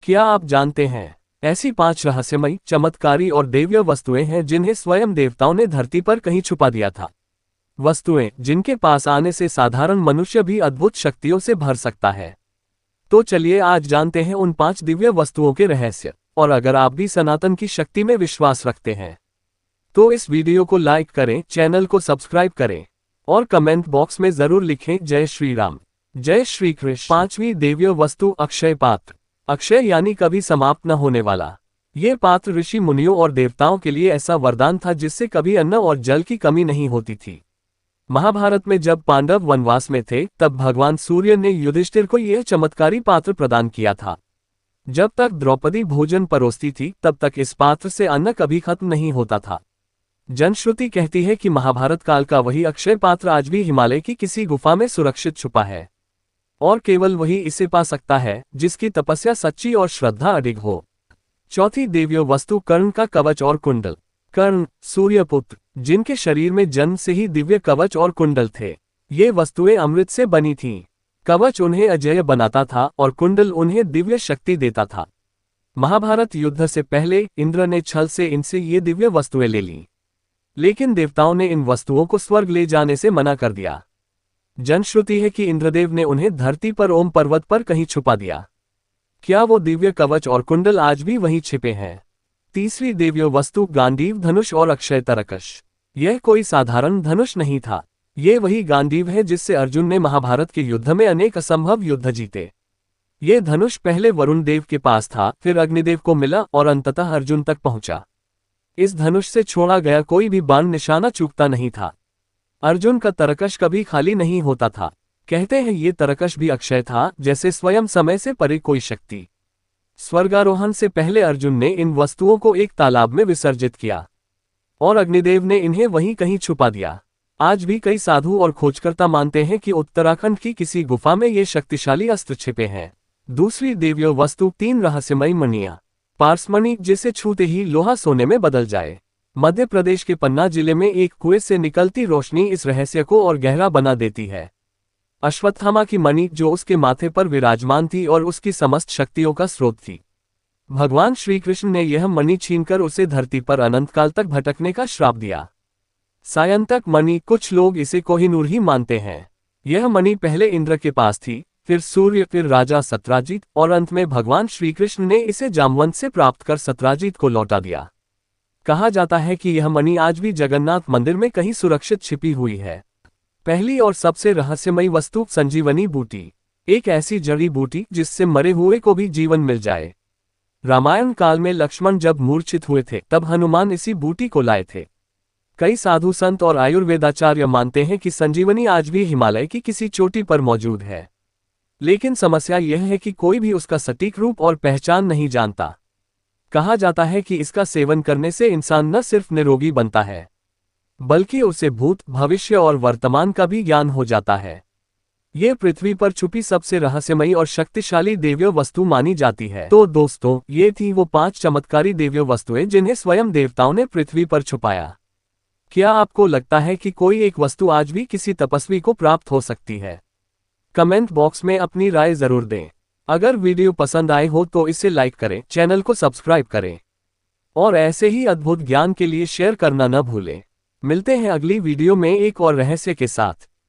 क्या आप जानते हैं, ऐसी 5 रहस्यमयी, चमत्कारी और दैवीय वस्तुएं हैं जिन्हें स्वयं देवताओं ने धरती पर कहीं छुपा दिया था। वस्तुएं जिनके पास आने से साधारण मनुष्य भी अद्भुत शक्तियों से भर सकता है। तो चलिए आज जानते हैं उन 5 दिव्य वस्तुओं के रहस्य। और अगर आप भी सनातन की शक्ति में विश्वास रखते हैं तो इस वीडियो को लाइक करें, चैनल को सब्सक्राइब करें और कमेंट बॉक्स में जरूर लिखें जय श्री राम, जय श्री कृष्ण। 5वीं दिव्य वस्तु अक्षय पात्र। अक्षय यानी कभी समाप्त न होने वाला। ये पात्र ऋषि मुनियों और देवताओं के लिए ऐसा वरदान था जिससे कभी अन्न और जल की कमी नहीं होती थी। महाभारत में जब पांडव वनवास में थे तब भगवान सूर्य ने युधिष्ठिर को यह चमत्कारी पात्र प्रदान किया था। जब तक द्रौपदी भोजन परोसती थी तब तक इस पात्र से अन्न कभी खत्म नहीं होता था। जनश्रुति कहती है कि महाभारत काल का वही अक्षय पात्र आज भी हिमालय की किसी गुफा में सुरक्षित छुपा है और केवल वही इसे पा सकता है जिसकी तपस्या सच्ची और श्रद्धा अडिग हो। चौथी दिव्य वस्तु कर्ण का कवच और कुंडल। कर्ण सूर्यपुत्र, जिनके शरीर में जन्म से ही दिव्य कवच और कुंडल थे। ये वस्तुएं अमृत से बनी थीं। कवच उन्हें अजेय बनाता था और कुंडल उन्हें दिव्य शक्ति देता था। महाभारत युद्ध से पहले इंद्र ने छल से इनसे ये दिव्य वस्तुएं ले लीं, लेकिन देवताओं ने इन वस्तुओं को स्वर्ग ले जाने से मना कर दिया। जनश्रुति है कि इंद्रदेव ने उन्हें धरती पर ओम पर्वत पर कहीं छुपा दिया। क्या वो दिव्य कवच और कुंडल आज भी वहीं छिपे हैं? तीसरी दिव्य वस्तु गांडीव धनुष और अक्षय तरकश। यह कोई साधारण धनुष नहीं था। ये वही गांडीव है जिससे अर्जुन ने महाभारत के युद्ध में अनेक असंभव युद्ध जीते। ये धनुष पहले वरुण देव के पास था, फिर अग्निदेव को मिला और अंततः अर्जुन तक पहुंचा। इस धनुष से छोड़ा गया कोई भी बाण निशाना चूकता नहीं था। अर्जुन का तरकश कभी खाली नहीं होता था। कहते हैं ये तरकश भी अक्षय था, जैसे स्वयं समय से परे कोई शक्ति। स्वर्गारोहण से पहले अर्जुन ने इन वस्तुओं को एक तालाब में विसर्जित किया और अग्निदेव ने इन्हें वहीं कहीं छुपा दिया। आज भी कई साधु और खोजकर्ता मानते हैं कि उत्तराखंड की किसी गुफा में ये शक्तिशाली अस्त्र छिपे हैं। दूसरी दिव्य वस्तु 3 रहस्यमयी मणियां। पारसमणि, जिसे छूते ही लोहा सोने में बदल जाए। मध्य प्रदेश के पन्ना जिले में एक कुएं से निकलती रोशनी इस रहस्य को और गहरा बना देती है। अश्वत्थामा की मणि जो उसके माथे पर विराजमान थी और उसकी समस्त शक्तियों का स्रोत थी। भगवान श्री कृष्ण ने यह मणि छीनकर उसे धरती पर अनंत काल तक भटकने का श्राप दिया। सायंतक मणि, कुछ लोग इसे कोहिनूर ही मानते हैं। यह मणि पहले इंद्र के पास थी, फिर सूर्य, फिर राजा सत्राजीत और अंत में भगवान श्री कृष्ण ने इसे जामवंत से प्राप्त कर सत्राजीत को लौटा दिया। कहा जाता है कि यह मणि आज भी जगन्नाथ मंदिर में कहीं सुरक्षित छिपी हुई है। पहली और सबसे रहस्यमयी वस्तु संजीवनी बूटी। एक ऐसी जड़ी बूटी जिससे मरे हुए को भी जीवन मिल जाए। रामायण काल में लक्ष्मण जब मूर्छित हुए थे तब हनुमान इसी बूटी को लाए थे। कई साधु संत और आयुर्वेदाचार्य मानते हैं कि संजीवनी आज भी हिमालय की किसी चोटी पर मौजूद है, लेकिन समस्या यह है कि कोई भी उसका सटीक रूप और पहचान नहीं जानता। कहा जाता है कि इसका सेवन करने से इंसान न सिर्फ निरोगी बनता है, बल्कि उसे भूत, भविष्य और वर्तमान का भी ज्ञान हो जाता है। ये पृथ्वी पर छुपी सबसे रहस्यमयी और शक्तिशाली दिव्य वस्तु मानी जाती है। तो दोस्तों, ये थी वो 5 चमत्कारी दिव्य वस्तुएं जिन्हें स्वयं देवताओं ने पृथ्वी पर छुपाया। क्या आपको लगता है कि कोई एक वस्तु आज भी किसी तपस्वी को प्राप्त हो सकती है? कमेंट बॉक्स में अपनी राय जरूर दें। अगर वीडियो पसंद आए हो तो इसे लाइक करें, चैनल को सब्सक्राइब करें और ऐसे ही अद्भुत ज्ञान के लिए शेयर करना न भूलें। मिलते हैं अगली वीडियो में एक और रहस्य के साथ।